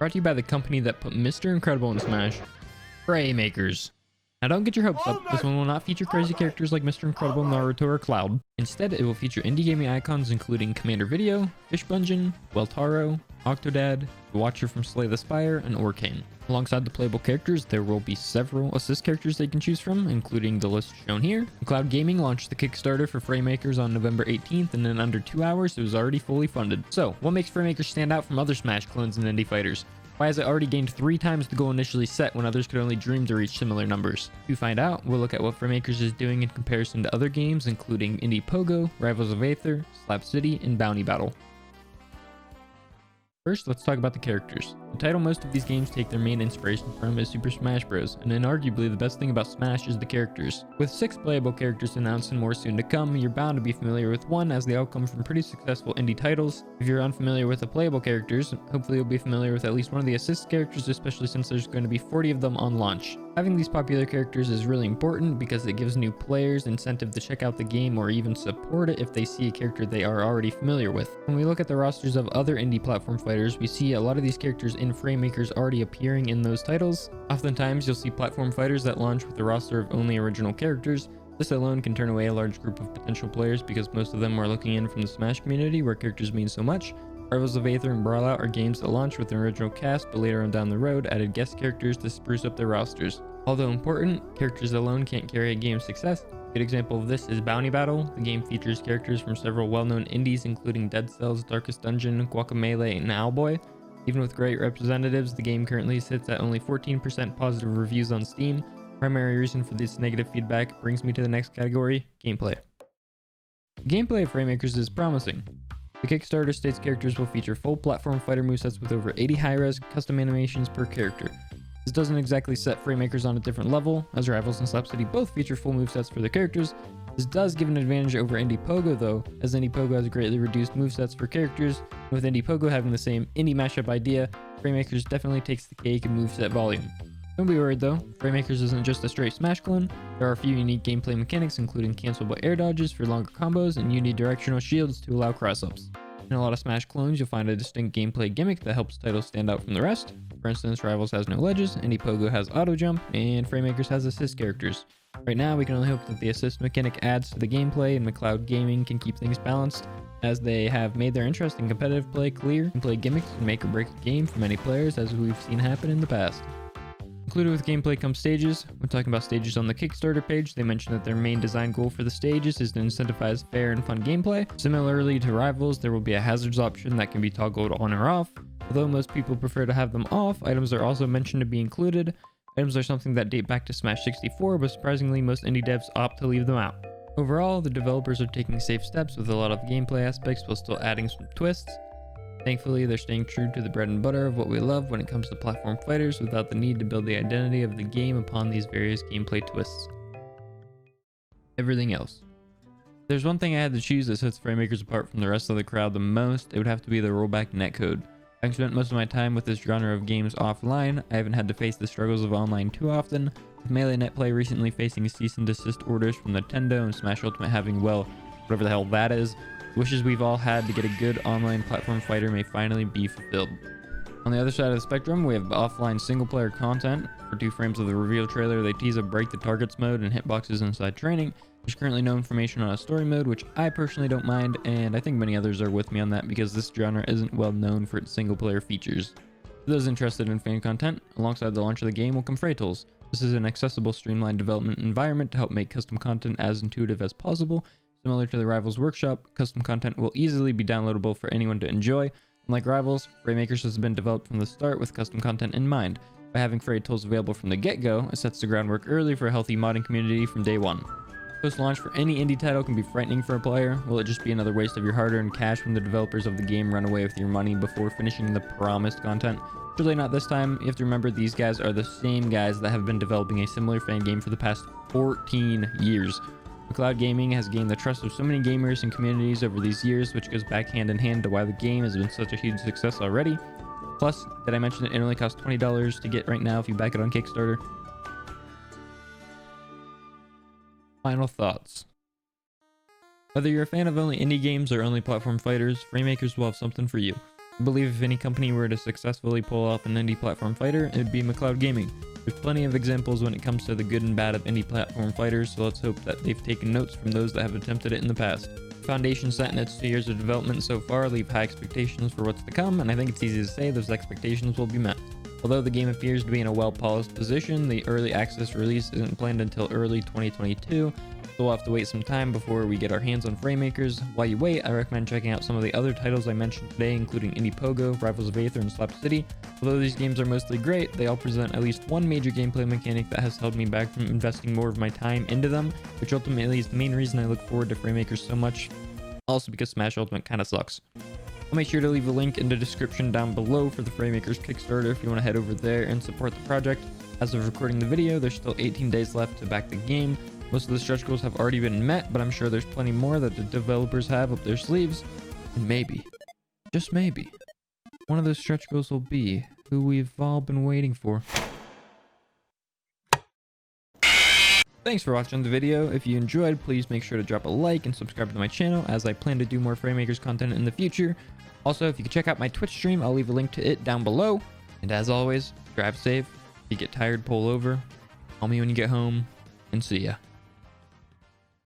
Brought to you by the company that put Mr. Incredible in Smash, Fraymakers. Now don't get your hopes up, this one will not feature crazy characters like Mr. Incredible, Naruto, or Cloud. Instead, it will feature indie gaming icons including Commander Video, Fish Bungeon, Weltaro, Octodad, the Watcher from Slay the Spire, and Orcane. Alongside the playable characters, there will be several assist characters they can choose from, including the list shown here. Cloud Gaming launched the Kickstarter for Fraymakers on November 18th, and in under 2 hours, it was already fully funded. So, what makes Fraymakers stand out from other Smash clones and indie fighters? Why has it already gained 3 times the goal initially set when others could only dream to reach similar numbers? To find out, we'll look at what Fraymakers is doing in comparison to other games, including Indie Pogo, Rivals of Aether, Slap City, and Bounty Battle. First, let's talk about the characters. The title most of these games take their main inspiration from is Super Smash Bros, and inarguably the best thing about Smash is the characters. With 6 playable characters announced and more soon to come, you're bound to be familiar with one as they all come from pretty successful indie titles. If you're unfamiliar with the playable characters, hopefully you'll be familiar with at least one of the assist characters, especially since there's going to be 40 of them on launch. Having these popular characters is really important because it gives new players incentive to check out the game or even support it if they see a character they are already familiar with. When we look at the rosters of other indie platform fighters, we see a lot of these characters in Fraymakers already appearing in those titles. Oftentimes, you'll see platform fighters that launch with a roster of only original characters. This alone can turn away a large group of potential players because most of them are looking in from the Smash community where characters mean so much. Rivals of Aether and Brawlout are games that launch with an original cast, but later on down the road added guest characters to spruce up their rosters. Although important, characters alone can't carry a game's success. A good example of this is Bounty Battle. The game features characters from several well-known indies including Dead Cells, Darkest Dungeon, Guacamelee, and Owlboy. Even with great representatives, the game currently sits at only 14% positive reviews on Steam. Primary reason for this negative feedback brings me to the next category, gameplay. The gameplay of Fraymakers is promising. The Kickstarter states characters will feature full platform fighter movesets with over 80 high-res custom animations per character. This doesn't exactly set Fraymakers on a different level, as Rivals and Slap City both feature full movesets for their characters. This does give an advantage over Indie Pogo though, as Indie Pogo has greatly reduced movesets for characters, and with Indie Pogo having the same indie mashup idea, Fraymakers definitely takes the cake in moveset volume. Don't be worried though, Fraymakers isn't just a straight Smash clone. There are a few unique gameplay mechanics including cancelable air dodges for longer combos and unidirectional shields to allow cross-ups. In a lot of Smash clones, you'll find a distinct gameplay gimmick that helps titles stand out from the rest. For instance, Rivals has no ledges, Indie Pogo has auto jump, and Fraymakers has assist characters. Right now, we can only hope that the assist mechanic adds to the gameplay and Cloud Gaming can keep things balanced, as they have made their interest in competitive play clear and play gimmicks can make or break a game for many players, as we've seen happen in the past. Included with gameplay come stages. When talking about stages on the Kickstarter page, they mention that their main design goal for the stages is to incentivize fair and fun gameplay. Similarly to Rivals, there will be a hazards option that can be toggled on or off. Although most people prefer to have them off, items are also mentioned to be included. Items are something that date back to Smash 64, but surprisingly most indie devs opt to leave them out. Overall, the developers are taking safe steps with a lot of gameplay aspects while still adding some twists. Thankfully, they're staying true to the bread and butter of what we love when it comes to platform fighters without the need to build the identity of the game upon these various gameplay twists. Everything else. If there's one thing I had to choose that sets Fraymakers apart from the rest of the crowd the most, it would have to be the rollback netcode. I've spent most of my time with this genre of games offline. I haven't had to face the struggles of online too often, with Melee Net Play recently facing cease and desist orders from Nintendo and Smash Ultimate having, well, whatever the hell that is. Wishes we've all had to get a good online platform fighter may finally be fulfilled. On the other side of the spectrum, we have offline single-player content. For 2 frames of the reveal trailer, they tease a break the targets mode and hitboxes inside training. There's currently no information on a story mode, which I personally don't mind, and I think many others are with me on that because this genre isn't well known for its single-player features. For those interested in fan content, alongside the launch of the game will come Fray Tools. This is an accessible, streamlined development environment to help make custom content as intuitive as possible. Similar to the Rivals Workshop, custom content will easily be downloadable for anyone to enjoy. Unlike Rivals, Fraymakers has been developed from the start with custom content in mind. By having Fray Tools available from the get-go, it sets the groundwork early for a healthy modding community from day one. Post-launch for any indie title can be frightening for a player. Will it just be another waste of your hard-earned cash when the developers of the game run away with your money before finishing the promised content? Surely not this time. You have to remember these guys are the same guys that have been developing a similar fan game for the past 14 years. Cloud Gaming has gained the trust of so many gamers and communities over these years, which goes back hand in hand to why the game has been such a huge success already. Plus, did I mention it only costs $20 to get right now if you back it on Kickstarter? Final thoughts. Whether you're a fan of only indie games or only platform fighters, Fraymakers will have something for you. I believe if any company were to successfully pull off an indie platform fighter, it would be McLeod Gaming. There's plenty of examples when it comes to the good and bad of indie platform fighters, so let's hope that they've taken notes from those that have attempted it in the past. Foundation set in its 2 years of development so far leave high expectations for what's to come, and I think it's easy to say those expectations will be met. Although the game appears to be in a well-polished position, the early access release isn't planned until early 2022, so we'll have to wait some time before we get our hands on Fraymakers. While you wait, I recommend checking out some of the other titles I mentioned today, including Indie Pogo, Rivals of Aether, and Slap City. Although these games are mostly great, they all present at least one major gameplay mechanic that has held me back from investing more of my time into them, which ultimately is the main reason I look forward to Fraymakers so much, also because Smash Ultimate kinda sucks. I'll make sure to leave a link in the description down below for the Fraymakers Kickstarter if you want to head over there and support the project. As of recording the video, there's still 18 days left to back the game. Most of the stretch goals have already been met, but I'm sure there's plenty more that the developers have up their sleeves. And maybe, just maybe, one of those stretch goals will be who we've all been waiting for. Thanks for watching the video. If you enjoyed, please make sure to drop a like and subscribe to my channel, as I plan to do more Fraymakers content in the future. Also, if you could check out my Twitch stream, I'll leave a link to it down below. And as always, drive safe. If you get tired, pull over. Call me when you get home, and see ya.